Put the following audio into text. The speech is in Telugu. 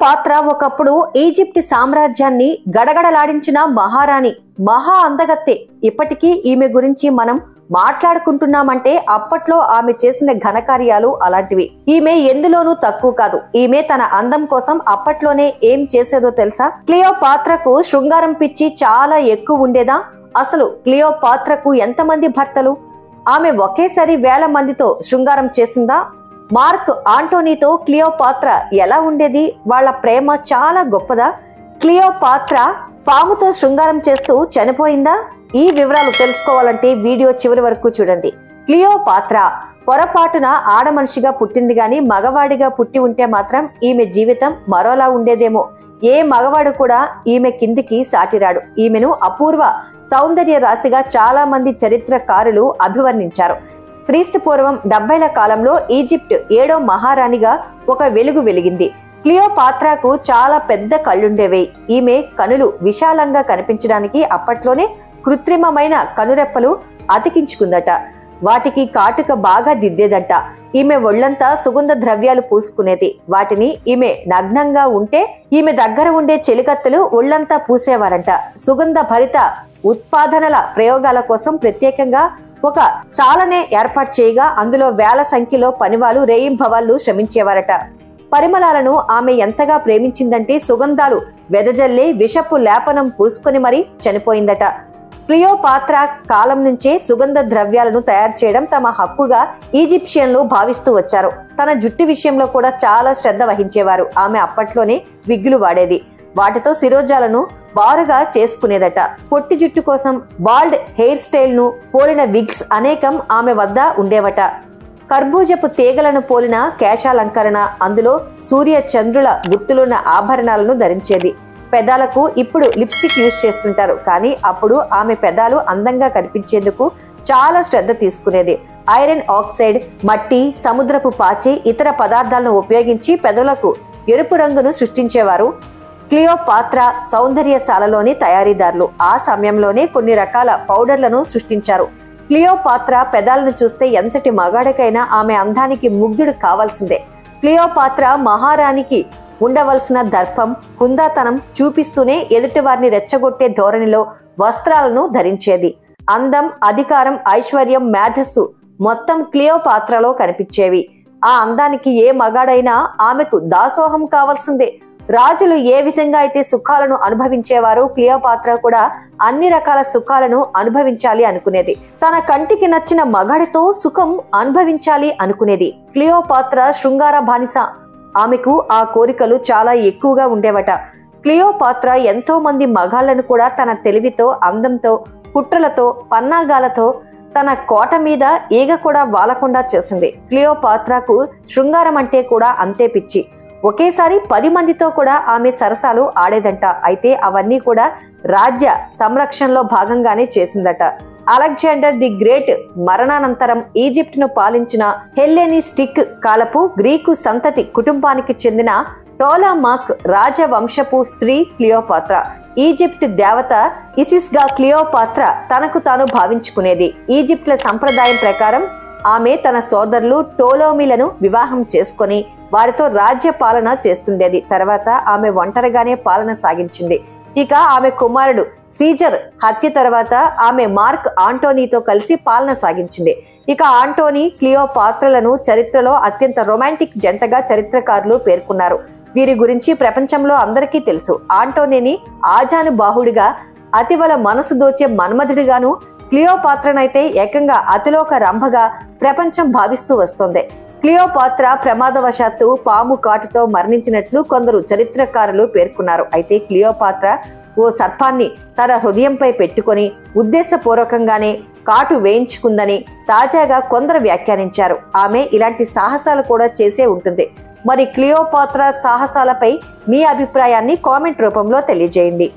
క్లియోపాత్ర ఒకప్పుడు ఈజిప్ట్ సామ్రాజ్యాన్ని గడగడలాడించిన మహారాణి, మహా అందగత్తె. ఇప్పటికీ ఈమె గురించి మనం మాట్లాడుకుంటున్నామంటే అప్పట్లో ఆమె చేసిన ఘనకార్యాలు అలాంటివి. ఈమె ఎందులోనూ తక్కువ కాదు. ఈమె తన అందం కోసం అప్పట్లోనే ఏం చేసేదో తెలుసా? క్లియోపాత్రకు శృంగారం పిచ్చి చాలా ఎక్కువ ఉండేదా? అసలు క్లియోపాత్రకు ఎంతమంది భర్తలు? ఆమె ఒకేసారి 1000 మందితో శృంగారం చేసిందా? మార్క్ ఆంటోనీతో క్లియోపాత్ర ఎలా ఉండేది? వాళ్ళ ప్రేమ చాలా గొప్పదా? క్లియోపాత్ర పాముతో శృంగారం చేస్తూ చనిపోయిందా? ఈ వివరాలు తెలుసుకోవాలంటే వీడియో చివరి వరకు చూడండి. క్లియోపాత్ర పొరపాటున ఆడమనిషిగా పుట్టింది గాని మగవాడిగా పుట్టి ఉంటే మాత్రం ఈమె జీవితం మరోలా ఉండేదేమో. ఏ మగవాడు కూడా ఈమె కిందికి సాటిరాడు. ఈమెను అపూర్వ సౌందర్య రాశిగా చాలా మంది చరిత్రకారులు అభివర్ణించారు. క్రీస్తు పూర్వం 70ల కాలంలో ఈజిప్ట్ 7వ మహారాణిగా ఒక వెలుగు వెలిగింది. క్లియోపాత్రకు చాలా పెద్ద కళ్ళుండేవి. ఈమె కనులు విశాలంగా కనిపించడానికి అప్పట్లోనే కృత్రిమమైన కనురెప్పలు అతికించుకుందట. వాటికి కాటుక బాగా దిద్దేదట. ఈమె ఒళ్లంతా సుగంధ ద్రవ్యాలు పూసుకునేది. వాటిని ఈమె నగ్నంగా ఉంటే ఈమె దగ్గర ఉండే చెలికత్తెలు ఒళ్లంతా పూసేవారంట. సుగంధ భరిత ఉత్పాదనల ప్రయోగాల కోసం ప్రత్యేకంగా ఒక సాలనే ఏర్పాటు చేయగా అందులో 1000 సంఖ్యలో పనివాళ్ళు రేయింబవళ్లు శ్రమించేవారట. పరిమళాలను ఆమె ఎంతగా ప్రేమించిందంటే సుగంధాలు వెదజల్లే విషపు లేపనం పూసుకొని మరీ చనిపోయిందట. క్లియోపాత్ర కాలం నుంచే సుగంధ ద్రవ్యాలను తయారు చేయడం తమ హక్కుగా ఈజిప్షియన్లు భావిస్తూ వచ్చారు. తన జుట్టు విషయంలో కూడా చాలా శ్రద్ధ వహించేవారు. ఆమె అప్పట్లోనే విగ్గులు వాడేది. వాటితో శిరోజాలను బారుగా చేసుకునేదట. పొట్టి జుట్టు కోసం బాల్డ్ హెయిర్ స్టైల్ ను పోలిన విగ్స్ అనేకం ఆమె వద్ద ఉండేవట. కర్బూజపు తీగలను పోలిన కేశాలంకరణ, అందులో సూర్య చంద్రుల గుర్తులున్న ఆభరణాలను ధరించేది. పెదాలకు ఇప్పుడు లిప్స్టిక్ యూజ్ చేస్తుంటారు, కానీ అప్పుడు ఆమె పెదాలు అందంగా కనిపించేందుకు చాలా శ్రద్ధ తీసుకునేది. ఐరన్ ఆక్సైడ్, మట్టి, సముద్రపు పాచి, ఇతర పదార్థాలను ఉపయోగించి పెదవులకు ఎరుపు రంగును సృష్టించేవారు క్లియోపాత్ర సౌందర్యశాలలోని తయారీదారులు. ఆ సమయంలోనే కొన్ని రకాల పౌడర్లను సృష్టించారు. క్లియోపాత్ర పెదాలను చూస్తే ఎంతటి మగాడికైనా ఆమె అందానికి ముగ్ధుడు కావాల్సిందే. క్లియోపాత్ర మహారాణికి ఉండవలసిన దర్పం, హుందాతనం చూపిస్తూనే ఎదుటివారిని రెచ్చగొట్టే ధోరణిలో వస్త్రాలను ధరించేది. అందం, అధికారం, ఐశ్వర్యం, మేధస్సు మొత్తం క్లియోపాత్రలో కనిపించేవి. ఆ అందానికి ఏ మగాడైనా ఆమెకు దాసోహం కావాల్సిందే. రాజులు ఏ విధంగా అయితే సుఖాలను అనుభవించేవారో క్లియోపాత్ర కూడా అన్ని రకాల సుఖాలను అనుభవించాలి అనుకునేది. తన కంటికి నచ్చిన మగాడితో సుఖం అనుభవించాలి అనుకునేది. క్లియోపాత్ర శృంగార బానిస. ఆమెకు ఆ కోరికలు చాలా ఎక్కువగా ఉండేవట. క్లియోపాత్ర ఎంతో మంది మగాళ్లను కూడా తన తెలివితో, అందంతో, కుట్రలతో, పన్నాగాలతో తన కోట మీద ఈగ కూడా వాలకుండా చేసింది. క్లియోపాత్రకు శృంగారం అంటే కూడా అంతే పిచ్చి. ఒకేసారి 10 మందితో కూడా ఆమె సరసాలు ఆడేదంట. అయితే అవన్నీ కూడా రాజ్య సంరక్షణలో భాగంగానే చేసిందట. అలెగ్జాండర్ ది గ్రేట్ మరణానంతరం ఈజిప్ట్ ను పాలించిన హెల్లెనిస్టిక్ కాలపు గ్రీకు సంతతి కుటుంబానికి చెందిన టోలమాక్ రాజవంశపు స్త్రీ క్లియోపాత్ర. ఈజిప్ట్ దేవత ఇసిస్ గా క్లియోపాత్ర తనకు తాను భావించుకునేది. ఈజిప్ట్ల సంప్రదాయం ప్రకారం ఆమె తన సోదరులు టోలోమిలను వివాహం చేసుకొని వారితో రాజ్య పాలన చేస్తుండేది. తర్వాత ఆమె ఒంటరిగానే పాలన సాగించింది. ఇక ఆమె కుమారుడు సీజర్ హత్య తర్వాత ఆమె మార్క్ ఆంటోనీతో కలిసి పాలన సాగించింది. ఇక ఆంటోనీ, క్లియోపాత్రలను చరిత్రలో అత్యంత రొమాంటిక్ జంటగా చరిత్రకారులు పేర్కొన్నారు. వీరి గురించి ప్రపంచంలో అందరికీ తెలుసు. ఆంటోనీని ఆజానుబాహుడిగా, అతివల మనసు దోచే మన్మధుడిగాను, క్లియోపాత్రనైతే ఏకంగా అతిలోక రంభగా ప్రపంచం భావిస్తూ వస్తోంది. క్లియోపాత్ర ప్రమాదవశాత్తు పాము కాటుతో మరణించినట్లు కొందరు చరిత్రకారులు పేర్కొన్నారు. అయితే క్లియోపాత్ర ఓ సర్పాన్ని తన హృదయంపై పెట్టుకొని ఉద్దేశపూర్వకంగానే కాటు వేయించుకుందని తాజాగా కొందరు వ్యాఖ్యానించారు. ఆమె ఇలాంటి సాహసాలు కూడా చేసే ఉంటుంది. మరి క్లియోపాత్ర సాహసాలపై మీ అభిప్రాయాన్ని కామెంట్ రూపంలో తెలియజేయండి.